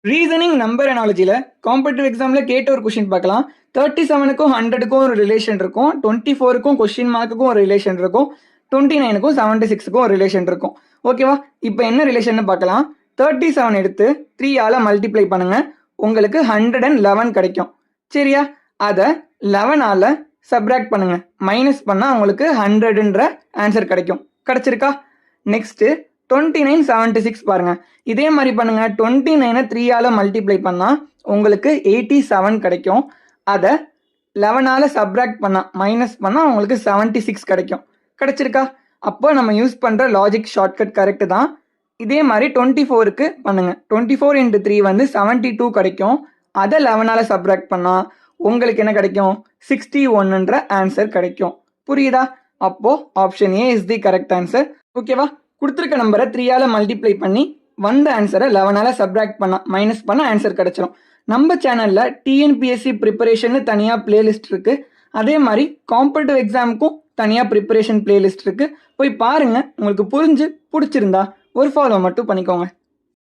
Reasoning number அனாலஜியில் competitive எக்ஸாமில் கேட்ட ஒரு கொஷின் பார்க்கலாம். 37க்கும் 100க்கும் ஒரு ரிலேஷன் இருக்கும், 24க்கும் கொஸ்டின் மார்க்குக்கும் ஒரு ரிலேஷன் இருக்கும், 29க்கும் 76க்கும் ஒரு ரிலேஷன் இருக்கும். ஓகேவா? இப்போ என்ன ரிலேஷன் பார்க்கலாம். 37 எடுத்து 3ஆல் மல்டிப்ளை பண்ணுங்க, உங்களுக்கு 111 கிடைக்கும். சரியா? அதை 11ஆல் சப்ராக்ட் பண்ணுங்க, மைனஸ் பண்ணால் உங்களுக்கு 100ன்ற ஆன்சர் கிடைக்கும். கிடைச்சிருக்கா? நெக்ஸ்ட்டு 29 76 பாருங்க. இதே மாதிரி பண்ணுங்க. 29 3ஆல் மல்டிப்ளை பண்ணால் உங்களுக்கு 87 கிடைக்கும். அதை 11ஆல் சப்ராக்ட் பண்ணால் மைனஸ் பண்ணால் உங்களுக்கு 76 கிடைக்கும். கிடைச்சிருக்கா? அப்போ நம்ம யூஸ் பண்ணுற லாஜிக் ஷார்ட்கட் கரெக்டு தான். இதே மாதிரி 24க்கு பண்ணுங்க. 24 × 3 வந்து 72 கிடைக்கும். அதை 11ஆல் சப்ராக்ட் பண்ணால் உங்களுக்கு என்ன கிடைக்கும்? 61ன்ற ஆன்சர் கிடைக்கும். புரியுதா? அப்போ option A is the correct answer. ஓகேவா? கொடுத்துருக்க நம்பரை 3ஆல் மல்டிப்ளை பண்ணி வந்த ஆன்சரை 11ஆல் சப்ராக்ட் பண்ணால் மைனஸ் பண்ண ஆன்சர் கிடைச்சிரும். நம்ம சேனலில் டிஎன்பிஎஸ்சி ப்ரிப்பரேஷன் தனியாக பிளேலிஸ்ட் இருக்குது. அதே மாதிரி காம்படிட்டிவ் எக்ஸாமுக்கும் தனியாக ப்ரிப்பரேஷன் பிளேலிஸ்ட் இருக்குது. போய் பாருங்கள். உங்களுக்கு புரிஞ்சு பிடிச்சிருந்தா ஒரு ஃபாலோ மட்டும் பண்ணிக்கோங்க.